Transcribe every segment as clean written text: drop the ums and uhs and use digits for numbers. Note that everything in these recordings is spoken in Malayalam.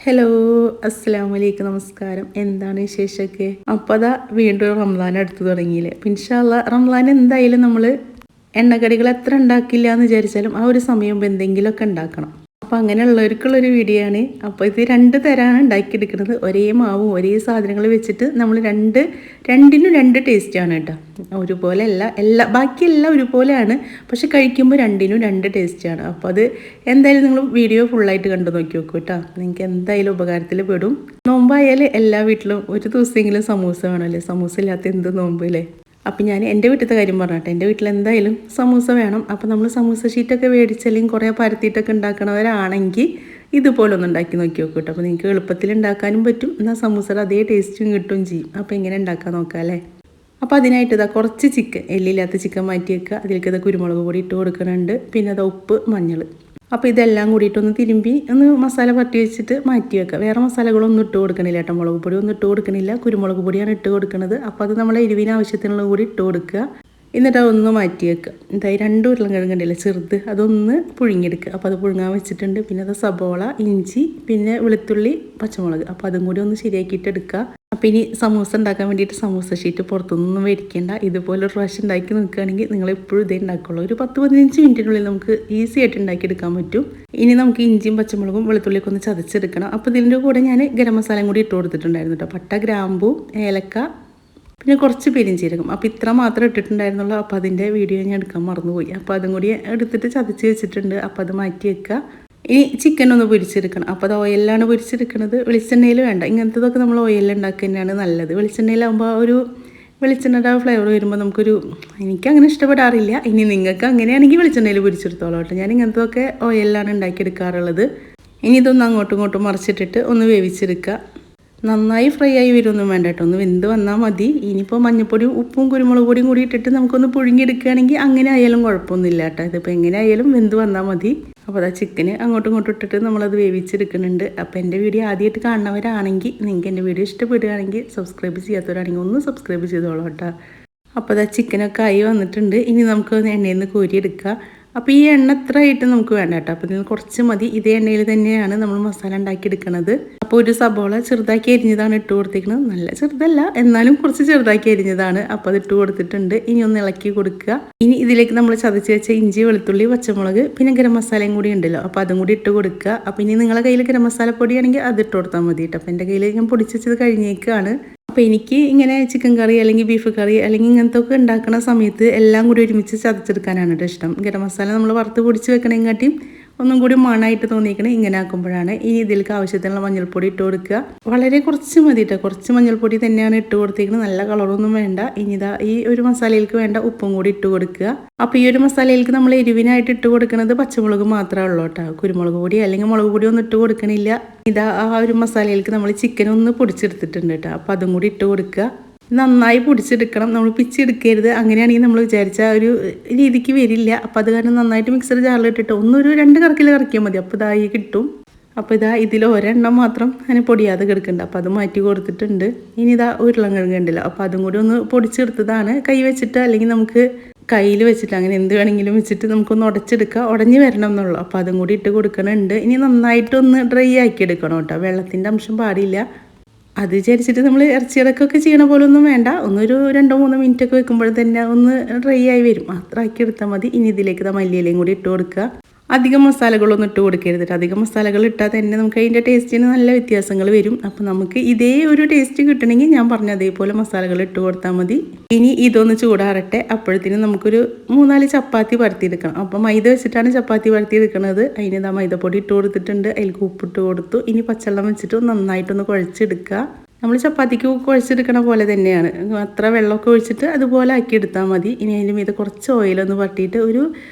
ഹലോ, അസ്സലാമു അലൈക്കും, നമസ്കാരം. എന്താണ് വിശേഷമൊക്കെ? അപ്പോൾ അതാ വീണ്ടും റംസാൻ അടുത്ത് തുടങ്ങിയില്ലേ. അപ്പം ഇൻഷാ അല്ലാ റംസാൻ എന്തായാലും നമ്മൾ എണ്ണക്കടികൾ എത്ര ഉണ്ടാക്കില്ല എന്ന് വിചാരിച്ചാലും ആ ഒരു സമയം എന്തെങ്കിലുമൊക്കെ ഉണ്ടാക്കണം. അപ്പോൾ അങ്ങനെയുള്ളവർക്കുള്ളൊരു വീഡിയോ ആണ്. അപ്പോൾ ഇത് രണ്ട് തരമാണ് ഉണ്ടാക്കിയെടുക്കുന്നത്. ഒരേ മാവും ഒരേ സാധനങ്ങൾ വെച്ചിട്ട് നമ്മൾ രണ്ടിനും രണ്ട് ടേസ്റ്റാണ് കേട്ടോ. ഒരുപോലെ അല്ല ബാക്കിയെല്ലാം ഒരുപോലെയാണ്, പക്ഷെ കഴിക്കുമ്പോൾ രണ്ടിനും രണ്ട് ടേസ്റ്റാണ്. അപ്പോൾ അത് എന്തായാലും നിങ്ങൾ വീഡിയോ ഫുള്ളായിട്ട് കണ്ടു നോക്കി നോക്കൂ കേട്ടോ. നിങ്ങൾക്ക് എന്തായാലും ഉപകാരത്തിൽ പെടും. നോമ്പായാൽ എല്ലാ വീട്ടിലും ഒരു ദിവസമെങ്കിലും സമൂസ വേണമല്ലേ. സമൂസ ഇല്ലാത്ത എന്ത് നോമ്പില്ലേ. അപ്പം ഞാൻ എൻ്റെ വീട്ടിലത്തെ കാര്യം പറഞ്ഞിട്ട് എൻ്റെ വീട്ടിൽ എന്തായാലും സമൂസ വേണം. അപ്പോൾ നമ്മൾ സമൂസ ഷീറ്റൊക്കെ മേടിച്ചല്ലെങ്കിൽ കുറേ പരത്തിയിട്ടൊക്കെ ഉണ്ടാക്കണവരാണെങ്കിൽ ഇതുപോലെ ഒന്ന് ഉണ്ടാക്കി നോക്കി നോക്കൂ കേട്ടോ. അപ്പോൾ നിങ്ങൾക്ക് എളുപ്പത്തിൽ ഉണ്ടാക്കാനും പറ്റും, എന്നാൽ സമൂസയുടെ അതേ ടേസ്റ്റും കിട്ടുകയും ചെയ്യും. അപ്പോൾ എങ്ങനെ ഉണ്ടാക്കാൻ നോക്കാം അല്ലേ. അപ്പോൾ അതിനായിട്ട് ഇതാ കുറച്ച് ചിക്കൻ, എല്ലില്ലാത്ത ചിക്കൻ മാറ്റി വെക്കുക. അതിലേക്ക് ഇതാ കുരുമുളക് പൊടി ഇട്ട് കൊടുക്കുന്നുണ്ട്. പിന്നെ അത് ഉപ്പ്, മഞ്ഞൾ. അപ്പോൾ ഇതെല്ലാം കൂടിയിട്ടൊന്ന് തിരുമ്പി ഒന്ന് മസാല പരട്ടി വെച്ചിട്ട് മാറ്റി വെക്കുക. വേറെ മസാലകളൊന്നും ഇട്ട് കൊടുക്കണില്ല കേട്ടോ. മുളക് പൊടി ഒന്നും ഇട്ട് കൊടുക്കണില്ല, കുരുമുളക് പൊടിയാണ് ഇട്ട് കൊടുക്കുന്നത്. അപ്പോൾ അത് നമ്മളെ എരിവിന് ആവശ്യത്തിനുള്ള കൂടി ഇട്ട് കൊടുക്കുക. എന്നിട്ട് അതൊന്ന് മാറ്റി വെക്കുക. എന്തായി 2 ഉരുളക്കിഴങ്ങ് ഉണ്ടല്ലോ ചെറുത്, അതൊന്ന് പുഴുങ്ങിയെടുക്കുക. അപ്പോൾ അത് പുഴുങ്ങാൻ വെച്ചിട്ടുണ്ട്. പിന്നെ അത് സബോള, ഇഞ്ചി, പിന്നെ വെളുത്തുള്ളി, പച്ചമുളക്. അപ്പോൾ അതും കൂടി ഒന്ന് ശരിയാക്കിയിട്ട് എടുക്കുക. അപ്പോൾ ഇനി സമൂസ ഉണ്ടാക്കാൻ വേണ്ടിയിട്ട് സമൂസ ഷീറ്റ് പുറത്തൊന്നും മേടിക്കേണ്ട. ഇതുപോലെ ഒരു പ്രാവശ്യം ഉണ്ടാക്കി നോക്കുകയാണെങ്കിൽ നിങ്ങൾ എപ്പോഴും ഇതേ ഉണ്ടാക്കുള്ളൂ. ഒരു 10-15 മിനിറ്റിനുള്ളിൽ നമുക്ക് ഈസി ആയിട്ട് ഉണ്ടാക്കിയെടുക്കാൻ പറ്റും. ഇനി നമുക്ക് ഇഞ്ചിയും പച്ചമുളകും വെളുത്തുള്ളിയൊക്കെ ഒന്ന് ചതച്ചെടുക്കണം. അപ്പോൾ ഇതിൻ്റെ കൂടെ ഞാൻ ഗരം മസാലയും കൂടി ഇട്ട് കൊടുത്തിട്ടുണ്ടായിരുന്നു കേട്ടോ. പട്ട, ഗ്രാമ്പൂ, ഏലക്ക, പിന്നെ കുറച്ച് പെരിഞ്ചീരകം. അപ്പോൾ ഇത്ര മാത്രം ഇട്ടിട്ടുണ്ടായിരുന്നുള്ളൂ. അപ്പോൾ അതിൻ്റെ വീഡിയോ ഞാൻ എടുക്കാൻ മറന്നുപോയി. അപ്പോൾ അതും കൂടി എടുത്തിട്ട് ചതച്ച് വെച്ചിട്ടുണ്ട്. അപ്പോൾ അത് മാറ്റി വെക്കുക. ഇനി ചിക്കൻ ഒന്ന് പൊരിച്ചെടുക്കണം. അപ്പോൾ അത് ഓയിലാണ് പൊരിച്ചെടുക്കുന്നത്, വെളിച്ചെണ്ണയിൽ വേണ്ട. ഇങ്ങനത്തതൊക്കെ നമ്മൾ ഓയിലിൽ ഉണ്ടാക്കുക തന്നെയാണ് നല്ലത്. വെളിച്ചെണ്ണയിലാകുമ്പോൾ ഒരു വെളിച്ചെണ്ണയുടെ ഫ്ലേവർ വരുമ്പോൾ എനിക്കങ്ങനെ ഇഷ്ടപ്പെടാറില്ല. ഇനി നിങ്ങൾക്ക് അങ്ങനെയാണെങ്കിൽ വെളിച്ചെണ്ണയിൽ പൊരിച്ചെടുത്തോളൂ കേട്ടോ. ഞാൻ ഇങ്ങനത്തതൊക്കെ ഓയിലാണ് ഉണ്ടാക്കിയെടുക്കാറുള്ളത്. ഇനി ഇതൊന്ന് അങ്ങോട്ടും ഇങ്ങോട്ടും മറിച്ചിട്ടിട്ട് ഒന്ന് വേവിച്ചെടുക്കുക. നന്നായി ഫ്രൈ ആയി വരുമൊന്നും വേണ്ട കേട്ടോ, ഒന്ന് വെന്ത് വന്നാൽ മതി. ഇനിയിപ്പോൾ മഞ്ഞൾപ്പൊടിയും ഉപ്പും കുരുമുളക് പൊടിയും കൂടി ഇട്ടിട്ട് നമുക്കൊന്ന് പുഴുങ്ങിയെടുക്കുകയാണെങ്കിൽ അങ്ങനെ ആയാലും കുഴപ്പമൊന്നുമില്ല കേട്ടോ. ഇതിപ്പോൾ എങ്ങനെ ആയാലും വെന്ത് വന്നാൽ മതി. അപ്പോൾ അതാ ചിക്കന് അങ്ങോട്ടും ഇങ്ങോട്ടും ഇട്ടിട്ട് നമ്മളത് വേവിച്ചെടുക്കുന്നുണ്ട്. അപ്പോൾ എൻ്റെ വീഡിയോ ആദ്യമായിട്ട് കാണുന്നവരാണെങ്കിൽ, നിങ്ങൾക്ക് എൻ്റെ വീഡിയോ ഇഷ്ടപ്പെടുകയാണെങ്കിൽ, സബ്സ്ക്രൈബ് ചെയ്യാത്തവരാണെങ്കിൽ ഒന്ന് സബ്സ്ക്രൈബ് ചെയ്തോളൂ കേട്ടോ. അപ്പോൾ അതാ ചിക്കനൊക്കെ ആയി വന്നിട്ടുണ്ട്. ഇനി നമുക്ക് എണ്ണയിൽ നിന്ന് കോരിയെടുക്കുക. അപ്പോൾ ഈ എണ്ണ എത്ര ആയിട്ട് നമുക്ക് വേണ്ട കേട്ടോ. അപ്പോൾ ഇതിന് കുറച്ച് മതി. ഇതേ എണ്ണയിൽ തന്നെയാണ് നമ്മൾ മസാല ഉണ്ടാക്കിയെടുക്കുന്നത്. അപ്പോൾ ഒരു സബോള ചെറുതാക്കി അരിഞ്ഞതാണ് ഇട്ട് കൊടുത്തിരിക്കുന്നത്. നല്ല ചെറുതല്ല, എന്നാലും കുറച്ച് ചെറുതാക്കി അരിഞ്ഞതാണ്. അപ്പോൾ അത് ഇട്ട് കൊടുത്തിട്ടുണ്ട്. ഇനി ഒന്ന് ഇളക്കി കൊടുക്കുക. ഇനി ഇതിലേക്ക് നമ്മൾ ചതച്ച് വെച്ച ഇഞ്ചി, വെളുത്തുള്ളി, പച്ചമുളക്, പിന്നെ ഗരം മസാലയും കൂടി ഉണ്ടല്ലോ, അപ്പോൾ അതും കൂടി ഇട്ട് കൊടുക്കുക. അപ്പോൾ ഇനി നിങ്ങളുടെ കയ്യിൽ ഗരം മസാല പൊടിയാണെങ്കിൽ അത് ഇട്ട് കൊടുത്താൽ മതി കേട്ടോ. അപ്പോൾ എൻ്റെ കയ്യിൽ ഞാൻ പൊടിച്ച് വെച്ചത് കഴിഞ്ഞേക്കാണ്. അപ്പോൾ എനിക്ക് ഇങ്ങനെ ചിക്കൻ കറി അല്ലെങ്കിൽ ബീഫ് കറി അല്ലെങ്കിൽ ഇങ്ങനത്തെ ഒക്കെ ഉണ്ടാക്കുന്ന സമയത്ത് എല്ലാം കൂടി ഒരുമിച്ച് ചതച്ചെടുക്കാനാണ് കേട്ടോ ഇഷ്ടം. ഗരം മസാല നമ്മൾ വറുത്ത് പൊടിച്ച് വെക്കണേക്കാട്ടിയും ഒന്നും കൂടി മണമായിട്ട് തോന്നിക്കണേ ഇങ്ങനെ ആക്കുമ്പോഴാണ്. ഇനി ഇതിലേക്ക് ആവശ്യത്തിനുള്ള മഞ്ഞൾപ്പൊടി ഇട്ട് കൊടുക്കുക. വളരെ കുറച്ച് മതി കേട്ടോ, കുറച്ച് മഞ്ഞൾപ്പൊടി തന്നെയാണ് ഇട്ട് കൊടുത്തിരിക്കുന്നത്. നല്ല കളറൊന്നും വേണ്ട. ഇനി ഇതാ ഈ ഒരു മസാലയിലേക്ക് വേണ്ട ഉപ്പും കൂടി ഇട്ട് കൊടുക്കുക. അപ്പോൾ ഈ ഒരു മസാലയിലേക്ക് നമ്മൾ എരിവിനായിട്ട് ഇട്ട് കൊടുക്കുന്നത് പച്ചമുളക് മാത്രമേ ഉള്ളൂ കേട്ടോ. കുരുമുളക് പൊടി അല്ലെങ്കിൽ മുളക് പൊടി ഒന്നും ഇട്ട് കൊടുക്കണില്ല. ഇതാ ആ ഒരു മസാലയിലേക്ക് നമ്മൾ ചിക്കൻ ഒന്ന് പൊടിച്ചെടുത്തിട്ടുണ്ട് കേട്ടോ. അപ്പോൾ അതും കൂടി ഇട്ട് കൊടുക്കുക. നന്നായി പൊടിച്ചെടുക്കണം, നമ്മൾ പിച്ചെടുക്കരുത്. അങ്ങനെയാണെങ്കിൽ നമ്മൾ വിചാരിച്ച ഒരു രീതിക്ക് വരില്ല. അപ്പോൾ അത് കാരണം നന്നായിട്ട് മിക്സർ ജാറിലിട്ടിട്ട് ഒരു 2 കറക്കിൽ കറക്കിയാൽ മതി. അപ്പോൾ ഇതായി കിട്ടും. അപ്പോൾ ഇതാ ഇതിൽ ഒരെണ്ണം മാത്രം അങ്ങനെ പൊടിയാതെ കിടക്കുന്നുണ്ട്. അപ്പോൾ അത് മാറ്റി കൊടുത്തിട്ടുണ്ട്. ഇനി ഇതാ ഉരുളക്കിഴങ്ങ് ഉണ്ടല്ലോ, അപ്പോൾ അതും കൂടി ഒന്ന് പൊടിച്ചെടുത്തതാണ്. കൈ വെച്ചിട്ട് അല്ലെങ്കിൽ നമുക്ക് കയ്യിൽ വെച്ചിട്ട് അങ്ങനെ എന്ത് വേണമെങ്കിലും വെച്ചിട്ട് നമുക്കൊന്ന് ഉടച്ചെടുക്കുക. ഉടഞ്ഞ് വരണം എന്നുള്ളൂ. അപ്പോൾ അതും കൂടി ഇട്ട് കൊടുക്കണുണ്ട്. ഇനി നന്നായിട്ടൊന്ന് ഡ്രൈ ആക്കി എടുക്കണം കേട്ടോ. വെള്ളത്തിൻ്റെ അംശം പാടില്ല. അത് വിചാരിച്ചിട്ട് നമ്മൾ ഇറച്ചിയടക്കമൊക്കെ ചെയ്യണ പോലെ ഒന്നും വേണ്ട. ഒന്നൊരു 2-3 മിനിറ്റൊക്കെ വെക്കുമ്പോൾ തന്നെ ഒന്ന് ഡ്രൈ ആയി വരും. അത്ര ആക്കി എടുത്താൽ മതി. ഇനി ഇതിലേക്ക് മല്ലിയിലയും കൂടി ഇട്ട് കൊടുക്കുക. അധികം മസാലകളൊന്നും ഇട്ട് കൊടുക്കരുത്. അധികം മസാലകൾ ഇട്ടാൽ തന്നെ നമുക്ക് അതിൻ്റെ ടേസ്റ്റിന് നല്ല വ്യത്യാസങ്ങൾ വരും. അപ്പോൾ നമുക്ക് ഇതേ ഒരു ടേസ്റ്റ് കിട്ടണമെങ്കിൽ ഞാൻ പറഞ്ഞ അതേപോലെ മസാലകൾ ഇട്ട് കൊടുത്താൽ മതി. ഇനി ഇതൊന്ന് ചൂടാറട്ടെ. അപ്പോഴത്തേനും നമുക്കൊരു 3-4 ചപ്പാത്തി പരത്തിയെടുക്കണം. അപ്പോൾ മൈദ വെച്ചിട്ടാണ് ചപ്പാത്തി പരത്തിയെടുക്കുന്നത്. അതിന് മൈദപ്പൊടി ഇട്ട് കൊടുത്തിട്ടുണ്ട്. അതിലേക്ക് ഉപ്പിട്ട് കൊടുത്തു. ഇനി പച്ചവെള്ളം വെച്ചിട്ട് നന്നായിട്ടൊന്ന് കുഴച്ചെടുക്കുക. നമ്മൾ ചപ്പാത്തിക്ക് കുഴച്ചെടുക്കണ പോലെ തന്നെയാണ്. അത്ര വെള്ളമൊക്കെ ഒഴിച്ചിട്ട് അതുപോലെ ആക്കിയെടുത്താൽ മതി. ഇനി അതിൻ്റെ മീതെ കുറച്ച് ഓയിലൊന്ന് പട്ടിയിട്ട് ഒരു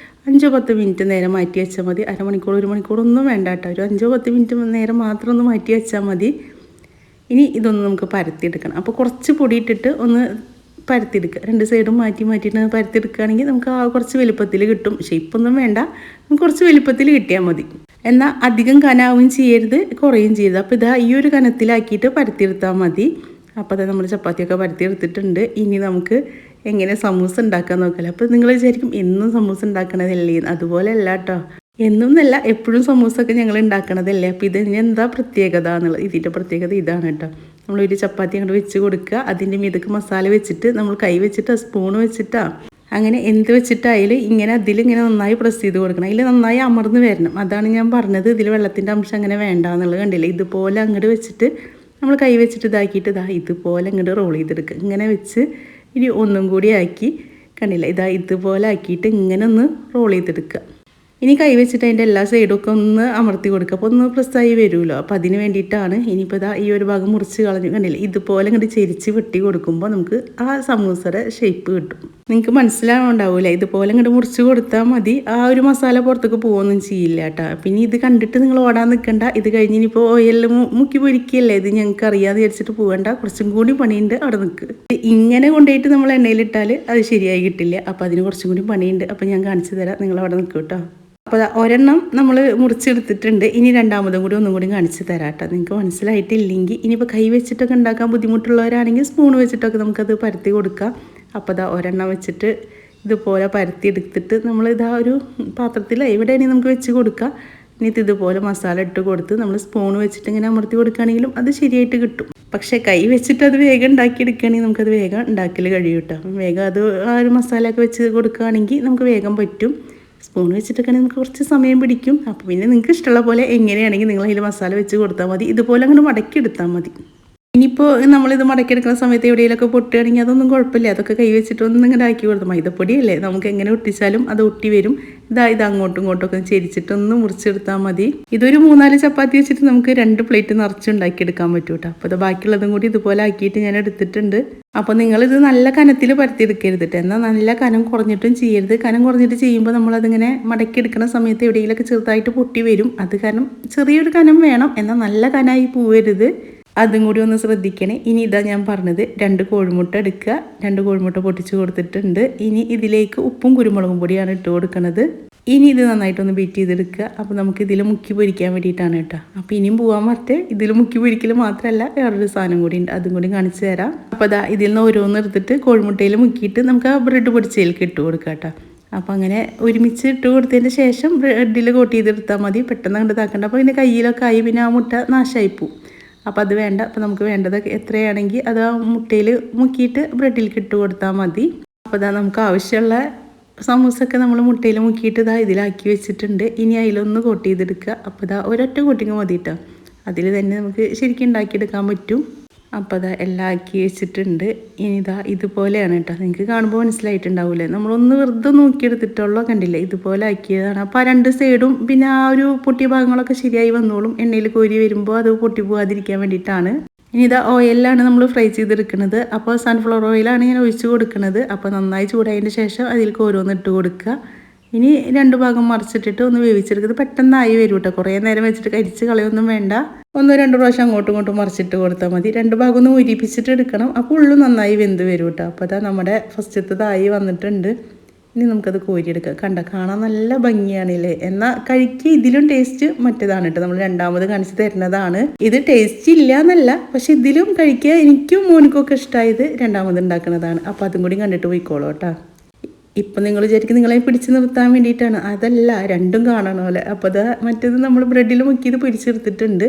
5-10 മിനിറ്റ് നേരം മാറ്റി വെച്ചാൽ മതി. അരമണിക്കൂർ 1 മണിക്കൂറൊന്നും വേണ്ട കേട്ടോ. ഒരു 5-10 മിനിറ്റ് നേരം മാത്രം ഒന്ന് മാറ്റി വെച്ചാൽ മതി. ഇനി ഇതൊന്ന് നമുക്ക് പരത്തിയെടുക്കണം. അപ്പോൾ കുറച്ച് പൊടി ഇട്ടിട്ട് ഒന്ന് പരത്തിയെടുക്കുക. 2 സൈഡും മാറ്റിയിട്ട് പരത്തിയെടുക്കുകയാണെങ്കിൽ നമുക്ക് കുറച്ച് വലുപ്പത്തിൽ കിട്ടും. ഷേപ്പൊന്നും വേണ്ട, നമുക്ക് കുറച്ച് വലുപ്പത്തിൽ കിട്ടിയാൽ മതി. എന്നാൽ അധികം കനാവും ചെയ്യരുത്, കുറയും ചെയ്യരുത്. അപ്പോൾ ഇതാ ഈ ഒരു കനത്തിലാക്കിയിട്ട് പരത്തിയെടുത്താൽ മതി. അപ്പോൾ അത് നമ്മൾ ചപ്പാത്തിയൊക്കെ പരത്തിയെടുത്തിട്ടുണ്ട്. ഇനി നമുക്ക് എങ്ങനെ സമൂസ ഉണ്ടാക്കാൻ നോക്കാം. അപ്പോൾ നിങ്ങൾ വിചാരിക്കും എന്നും സമൂസ ഉണ്ടാക്കണതല്ലേ, അതുപോലെ അല്ല കേട്ടോ. എന്നൊന്നല്ല, എപ്പോഴും സമൂസൊക്കെ ഞങ്ങൾ ഉണ്ടാക്കണതല്ലേ. അപ്പോൾ ഇതിന് എന്താ പ്രത്യേകത എന്നുള്ളത്, ഇതിൻ്റെ പ്രത്യേകത ഇതാണ് കേട്ടോ. നമ്മളൊരു ചപ്പാത്തി അങ്ങോട്ട് വെച്ച് കൊടുക്കുക, അതിൻ്റെ മീതക്ക് മസാല വെച്ചിട്ട് നമ്മൾ കൈ വെച്ചിട്ടോ സ്പൂൺ വെച്ചിട്ടോ അങ്ങനെ എന്ത് വെച്ചിട്ടായാലും ഇങ്ങനെ അതിലിങ്ങനെ നന്നായി പ്രസ് ചെയ്ത് കൊടുക്കണം. അതിൽ നന്നായി അമർന്ന് വരണം. അതാണ് ഞാൻ പറഞ്ഞത്, ഇതിൽ വെള്ളത്തിൻ്റെ അംശം അങ്ങനെ വേണ്ട എന്നുള്ളത്. കണ്ടില്ലേ, ഇതുപോലെ അങ്ങോട്ട് വെച്ചിട്ട് നമ്മൾ കൈ വെച്ചിട്ട് ഇതാക്കിയിട്ട് ഇതുപോലെ അങ്ങോട്ട് റോൾ ചെയ്തെടുക്കുക. ഇങ്ങനെ വെച്ച് ഇനി ഒന്നും കൂടി ആക്കി, കണ്ടില്ല, ഇതുപോലെ ആക്കിയിട്ട് ഇങ്ങനെ ഒന്ന് റോൾ ചെയ്തെടുക്കുക. ഇനി കൈ വെച്ചിട്ട് അതിൻ്റെ എല്ലാ സൈഡും ഒക്കെ ഒന്ന് അമർത്തി കൊടുക്കുക. അപ്പോൾ ഒന്ന് പ്രസ്സായി വരുമല്ലോ. അപ്പോൾ അതിന് വേണ്ടിയിട്ടാണ്. ഇനിയിപ്പോൾ ഈ ഒരു ഭാഗം മുറിച്ച് കളഞ്ഞു, കണ്ടില്ലേ, ഇതുപോലെ ഇങ്ങോട്ട് ചെരിച്ച് വെട്ടി കൊടുക്കുമ്പോൾ നമുക്ക് ആ സമൂസയുടെ ഷേപ്പ് കിട്ടും. നിങ്ങൾക്ക് മനസ്സിലാവുണ്ടാവില്ല, ഇതുപോലെ ഇങ്ങോട്ട് മുറിച്ച് കൊടുത്താൽ മതി. ആ ഒരു മസാല പുറത്തേക്ക് പോകുകയൊന്നും ചെയ്യില്ല കേട്ടോ. പിന്നെ ഇത് കണ്ടിട്ട് നിങ്ങൾ ഓടാൻ നിൽക്കണ്ട. ഇത് കഴിഞ്ഞ് ഇനിയിപ്പോൾ ഓയിലിൽ മുക്കി പൊരിക്കുകയല്ലേ, ഇത് ഞങ്ങൾക്ക് അറിയാതെ വിചാരിച്ചിട്ട് പോകണ്ട. കുറച്ചും കൂടി പണിയുണ്ട്, അവിടെ നിൽക്ക്. ഇങ്ങനെ കൊണ്ടുപോയിട്ട് നമ്മൾ എണ്ണയിലിട്ടാൽ അത് ശരിയായി കിട്ടില്ല. അപ്പോൾ അതിന് കുറച്ചും കൂടി പണിയുണ്ട്. അപ്പോൾ ഞാൻ കാണിച്ചു തരാം, നിങ്ങൾ അവിടെ നിൽക്കും കേട്ടോ. അപ്പോൾ ഒരെണ്ണം നമ്മൾ മുറിച്ചെടുത്തിട്ടുണ്ട്. ഇനി രണ്ടാമതും കൂടി ഒന്നും കൂടി കാണിച്ച് തരാം കേട്ടോ. നിങ്ങൾക്ക് മനസ്സിലായിട്ടില്ലെങ്കിൽ ഇനിയിപ്പോൾ കൈ വെച്ചിട്ടൊക്കെ ഉണ്ടാക്കാൻ ബുദ്ധിമുട്ടുള്ളവരാണെങ്കിൽ സ്പൂൺ വെച്ചിട്ടൊക്കെ നമുക്കത് പരത്തി കൊടുക്കാം. അപ്പോൾ ഒരെണ്ണം വെച്ചിട്ട് ഇതുപോലെ പരത്തി എടുത്തിട്ട് നമ്മൾ ഒരു പാത്രത്തിൽ എവിടെയാണെങ്കിൽ നമുക്ക് വെച്ച് കൊടുക്കാം. ഇനി ഇതുപോലെ മസാല ഇട്ട് കൊടുത്ത് നമ്മൾ സ്പൂൺ വെച്ചിട്ട് ഇങ്ങനെ അമർത്തി കൊടുക്കുകയാണെങ്കിലും അത് ശരിയായിട്ട് കിട്ടും. പക്ഷേ കൈ വെച്ചിട്ട് അത് വേഗം ഉണ്ടാക്കിയെടുക്കുകയാണെങ്കിൽ നമുക്കത് വേഗം ഉണ്ടാക്കൽ കഴിയും കേട്ടോ. വേഗം അത് ആ ഒരു മസാലയൊക്കെ വെച്ച് കൊടുക്കുകയാണെങ്കിൽ നമുക്ക് വേഗം പറ്റും. സ്പൂൺ വെച്ചിട്ടൊക്കെ നമുക്ക് കുറച്ച് സമയം പിടിക്കും. അപ്പോൾ പിന്നെ നിങ്ങൾക്ക് ഇഷ്ടമുള്ള പോലെ എങ്ങനെയാണെങ്കിൽ നിങ്ങൾ അതിൽ മസാല വെച്ച് കൊടുത്താൽ മതി. ഇതുപോലെ അങ്ങനെ മടക്കിയെടുത്താൽ മതി. ഇനിയിപ്പോൾ നമ്മളിത് മടക്കിയെടുക്കുന്ന സമയത്ത് എവിടെയെങ്കിലൊക്കെ പൊട്ടുകയാണെങ്കിൽ അതൊന്നും കുഴപ്പമില്ല. അതൊക്കെ കൈ വെച്ചിട്ടൊന്നും ഇങ്ങനെ ആക്കി കൊടുത്താൽ മൈദപ്പൊടിയല്ലേ, നമുക്ക് എങ്ങനെ ഒട്ടിച്ചാലും അത് ഒട്ടി വരും. ഇത് അങ്ങോട്ടും ഇങ്ങോട്ടൊക്കെ ചെരിച്ചിട്ടൊന്ന് മുറിച്ചെടുത്താൽ മതി. ഇതൊരു 3-4 ചപ്പാത്തി വെച്ചിട്ട് നമുക്ക് 2 പ്ലേറ്റ് നിറച്ചുണ്ടാക്കിയെടുക്കാൻ പറ്റും കേട്ടോ. അപ്പോൾ ബാക്കിയുള്ളതും കൂടി ഇതുപോലെ ആക്കിയിട്ട് ഞാൻ എടുത്തിട്ടുണ്ട്. അപ്പോൾ നിങ്ങളിത് നല്ല കനത്തിൽ പരത്തിയെടുക്കരുത് കേട്ടോ. എന്നാൽ നല്ല കനം കുറഞ്ഞിട്ടും ചെയ്യരുത്. കനം കുറഞ്ഞിട്ട് ചെയ്യുമ്പോൾ നമ്മളതിങ്ങനെ മടക്കിയെടുക്കുന്ന സമയത്ത് എവിടെയെങ്കിലൊക്കെ ചെറുതായിട്ട് പൊട്ടി വരും. അത് കാരണം ചെറിയൊരു കനം വേണം, എന്നാൽ നല്ല കനമായി പോവരുത്. അതും കൂടി ഒന്ന് ശ്രദ്ധിക്കണേ. ഇനി ഞാൻ പറഞ്ഞത് 2 കോഴിമുട്ട എടുക്കുക. 2 കോഴിമുട്ട പൊട്ടിച്ച് കൊടുത്തിട്ടുണ്ട്. ഇനി ഇതിലേക്ക് ഉപ്പും കുരുമുളകും പൊടിയാണ് ഇട്ട് കൊടുക്കുന്നത്. ഇനി ഇത് നന്നായിട്ടൊന്ന് ബീറ്റ് ചെയ്തെടുക്കുക. അപ്പോൾ നമുക്ക് ഇതിൽ മുക്കി പൊരിക്കാൻ വേണ്ടിയിട്ടാണ് കേട്ടോ. അപ്പോൾ ഇനിയും പോകാൻ പറ്റേ, ഇതിൽ മുക്കി പൊരിക്കൽ മാത്രമല്ല വേറൊരു സാധനം കൂടി ഉണ്ട്, അതും കൂടി കാണിച്ചു തരാം. അപ്പോൾ ഇതിൽ നിന്ന് ഓരോന്ന് എടുത്തിട്ട് കോഴിമുട്ടയിൽ മുക്കിയിട്ട് നമുക്ക് ആ ബ്രെഡ് പൊടിച്ചതിലേക്ക് ഇട്ട് കൊടുക്കാം കേട്ടോ. അപ്പോൾ അങ്ങനെ ഒരുമിച്ച് ഇട്ട് കൊടുത്തതിന് ശേഷം ബ്രെഡിൽ കോട്ട് ചെയ്തെടുത്താൽ മതി. പെട്ടെന്ന് അങ്ങോട്ട് ഇതാക്കണ്ട. അപ്പോൾ പിന്നെ കയ്യിലൊക്കെ ആയി പിന്നെ ആ മുട്ട നാശമായി പോവും. അപ്പോൾ അത് വേണ്ട. അപ്പോൾ നമുക്ക് വേണ്ടത് എത്രയാണെങ്കിൽ അത് ആ മുട്ടയിൽ മുക്കിയിട്ട് ബ്രെഡിലേക്ക് ഇട്ട് കൊടുത്താൽ മതി. അപ്പോൾ നമുക്ക് ആവശ്യമുള്ള സമൂസൊക്കെ നമ്മൾ മുട്ടയിൽ മുക്കിയിട്ട് ഇതിലാക്കി വെച്ചിട്ടുണ്ട്. ഇനി അതിലൊന്ന് കോട്ട് ചെയ്തെടുക്കുക. അപ്പോൾ ഒരൊറ്റ കോട്ടിങ് മതി കേട്ടോ. അതിൽ തന്നെ നമുക്ക് ശരിക്കും ഉണ്ടാക്കിയെടുക്കാൻ പറ്റും. അപ്പോൾ എല്ലാം ആക്കി വെച്ചിട്ടുണ്ട്. ഇനി ഇതുപോലെയാണ് കേട്ടോ. നിങ്ങൾക്ക് കാണുമ്പോൾ മനസ്സിലായിട്ടുണ്ടാവില്ലേ, നമ്മളൊന്ന് വെറുതെ നോക്കിയെടുത്തിട്ടുള്ളൂ, കണ്ടില്ലേ, ഇതുപോലെ ആക്കിയതാണ്. അപ്പോൾ ആ 2 സൈഡും പിന്നെ ആ ഒരു പൊട്ടിയ ഭാഗങ്ങളൊക്കെ ശരിയായി വന്നോളും. എണ്ണയിൽ കോരി വരുമ്പോൾ അത് പൊട്ടി പോകാതിരിക്കാൻ വേണ്ടിയിട്ടാണ്. ഇനി ഓയിലാണ് നമ്മൾ ഫ്രൈ ചെയ്തെടുക്കുന്നത്. അപ്പോൾ സൺഫ്ലവർ ഓയിലാണ് ഞാൻ ഒഴിച്ച് കൊടുക്കുന്നത്. അപ്പോൾ നന്നായി ചൂടായതിന് ശേഷം അതിലേക്ക് ഓരോന്ന് ഇട്ട് കൊടുക്കുക. ഇനി 2 ഭാഗം മറിച്ചിട്ടിട്ട് ഒന്ന് വേവിച്ചെടുക്കുന്നത്. പെട്ടെന്നായി വരും കേട്ടോ. കുറേ നേരം വെച്ചിട്ട് കരിച്ച് കളയൊന്നും വേണ്ട. 1-2 പ്രാവശ്യം അങ്ങോട്ടും ഇങ്ങോട്ടും മറിച്ചിട്ട് കൊടുത്താൽ മതി. 2 ഭാഗം ഒന്ന് ഉരിപ്പിച്ചിട്ട് എടുക്കണം. അപ്പോൾ ഉള്ളു നന്നായി വെന്ത് വരും കേട്ടോ. അപ്പോൾ നമ്മുടെ ഫസ്റ്റത്തേതായി വന്നിട്ടുണ്ട്. ഇനി നമുക്കത് കോരിയെടുക്കാം. കാണാൻ നല്ല ഭംഗിയാണല്ലേ. എന്നാൽ കഴിക്കുക ഇതിലും ടേസ്റ്റ് മറ്റേതാണ് കേട്ടോ. നമ്മൾ രണ്ടാമത് കാണിച്ച് തരുന്നതാണ്. ഇത് ടേസ്റ്റ് ഇല്ല എന്നല്ല, പക്ഷെ ഇതിലും കഴിക്കുക എനിക്കും മോനിക്കൊക്കെ ഇഷ്ടമായത് രണ്ടാമത് ഉണ്ടാക്കുന്നതാണ്. അപ്പോൾ അതും കൂടി കണ്ടിട്ട് പോയിക്കോളൂ കേട്ടോ. ഇപ്പം നിങ്ങൾ വിചാരിക്കും നിങ്ങളെ പിടിച്ച് നിർത്താൻ വേണ്ടിയിട്ടാണ്, അതല്ല, രണ്ടും കാണണമല്ലേ. അപ്പോൾ മറ്റേത് നമ്മൾ ബ്രെഡിൽ മുക്കിയത് പൊരിച്ചെടുത്തിട്ടുണ്ട്.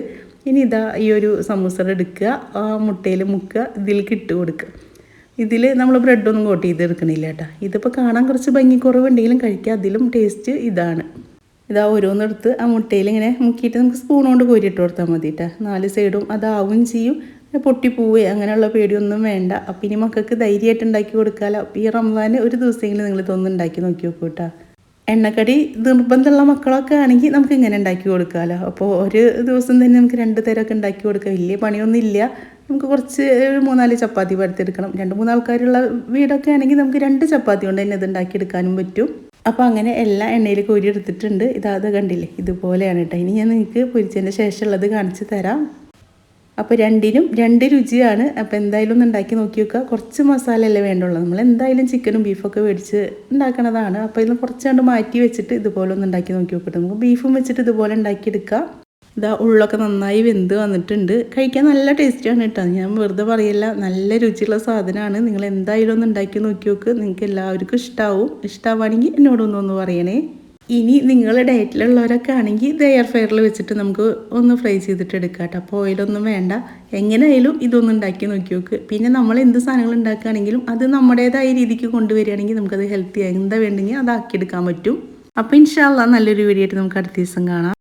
ഇനി ഈ ഒരു സമൂസ എടുക്കുക, ആ മുട്ടയിൽ മുക്കുക, ഇതിലേക്ക് ഇട്ട് കൊടുക്കുക. ഇതിൽ നമ്മൾ ബ്രെഡൊന്നും കോട്ട് ചെയ്തെടുക്കണില്ല കേട്ടോ. ഇതിപ്പോൾ കാണാൻ കുറച്ച് ഭംഗി കുറവുണ്ടെങ്കിലും കഴിക്കുക അതിലും ടേസ്റ്റ് ഇതാണ്. ഓരോന്നെടുത്ത് ആ മുട്ടയിൽ ഇങ്ങനെ മുക്കിയിട്ട് നമുക്ക് സ്പൂൺ കൊണ്ട് കോരിയിട്ട് കൊടുത്താൽ മതി കേട്ടോ. 4 സൈഡും അതാവും ചെയ്യും. പൊട്ടിപ്പോവേ അങ്ങനെയുള്ള പേടിയൊന്നും വേണ്ട. അപ്പം ഇനി മക്കൾക്ക് ധൈര്യമായിട്ട് ഉണ്ടാക്കി കൊടുക്കാമല്ലോ. അപ്പോൾ ഈ റംസാന് ഒരു ദിവസമെങ്കിലും നിങ്ങൾ ഇതൊന്നും ഉണ്ടാക്കി നോക്കി നോക്കൂ കേട്ടോ. എണ്ണക്കടി നിർബന്ധമുള്ള മക്കളൊക്കെ ആണെങ്കിൽ നമുക്ക് ഇങ്ങനെ ഉണ്ടാക്കി കൊടുക്കാമല്ലോ. അപ്പോൾ ഒരു ദിവസം തന്നെ നമുക്ക് 2 തരമൊക്കെ ഉണ്ടാക്കി കൊടുക്കാം. വലിയ പണിയൊന്നും ഇല്ല. നമുക്ക് കുറച്ച് 3-4 ചപ്പാത്തി പരത്തെടുക്കണം. 2-3 ആൾക്കാരുള്ള വീടൊക്കെ ആണെങ്കിൽ നമുക്ക് 2 ചപ്പാത്തി കൊണ്ട് തന്നെ ഇത് ഉണ്ടാക്കിയെടുക്കാനും പറ്റും. അപ്പോൾ അങ്ങനെ എല്ലാ എണ്ണയിൽ കോരി എടുത്തിട്ടുണ്ട്. അത് കണ്ടില്ലേ, ഇതുപോലെയാണ് കേട്ടോ. ഇനി ഞാൻ നിങ്ങൾക്ക് പൊരിച്ചതിൻ്റെ ശേഷമുള്ളത് കാണിച്ച് തരാം. അപ്പോൾ രണ്ടിനും 2 രുചിയാണ്. അപ്പോൾ എന്തായാലും ഒന്ന് ഉണ്ടാക്കി നോക്കി വെക്കുക. കുറച്ച് മസാലയല്ലേ വേണ്ടുള്ളൂ. നമ്മൾ എന്തായാലും ചിക്കനും ബീഫൊക്കെ മേടിച്ച് ഉണ്ടാക്കണതാണ്. അപ്പോൾ ഇതിൽ കുറച്ചുകൊണ്ട് മാറ്റി വെച്ചിട്ട് ഇതുപോലെ ഒന്ന് ഉണ്ടാക്കി നോക്കി നോക്കട്ടെ. നമുക്ക് ബീഫും വെച്ചിട്ട് ഇതുപോലെ ഉണ്ടാക്കിയെടുക്കാം. ഉള്ളൊക്കെ നന്നായി വെന്ത് വന്നിട്ടുണ്ട്. കഴിക്കാൻ നല്ല ടേസ്റ്റാണ് കേട്ടോ. ഞാൻ വെറുതെ പറയില്ല, നല്ല രുചിയുള്ള സാധനമാണ്. നിങ്ങൾ എന്തായാലും ഒന്ന് ഉണ്ടാക്കി നോക്കി നോക്ക്. നിങ്ങൾക്ക് എല്ലാവർക്കും ഇഷ്ടമാവും. ഇഷ്ടമാവുകയാണെങ്കിൽ എന്നോടൊന്ന് പറയണേ. ഇനി നിങ്ങൾ ഡയറ്റിലുള്ളവരൊക്കെ ആണെങ്കിൽ ഇത് എയർ ഫെയറിൽ വെച്ചിട്ട് നമുക്ക് ഒന്ന് ഫ്രൈ ചെയ്തിട്ട് എടുക്കാം കേട്ടോ. അപ്പോൾ ഓയിലൊന്നും വേണ്ട. എങ്ങനെയായാലും ഇതൊന്നും ഉണ്ടാക്കി നോക്കി നോക്ക്. പിന്നെ നമ്മൾ എന്ത് സാധനങ്ങൾ ഉണ്ടാക്കുകയാണെങ്കിലും അത് നമ്മുടേതായ രീതിക്ക് കൊണ്ടുവരികയാണെങ്കിൽ നമുക്കത് ഹെൽത്തി ആയി എന്താ വേണ്ടെങ്കിൽ അതാക്കിയെടുക്കാൻ പറ്റും. അപ്പോൾ ഇൻഷാ അല്ലാഹ് നല്ലൊരു വീഡിയോ ആയിട്ട് നമുക്ക് അടുത്ത ദിവസം കാണാം.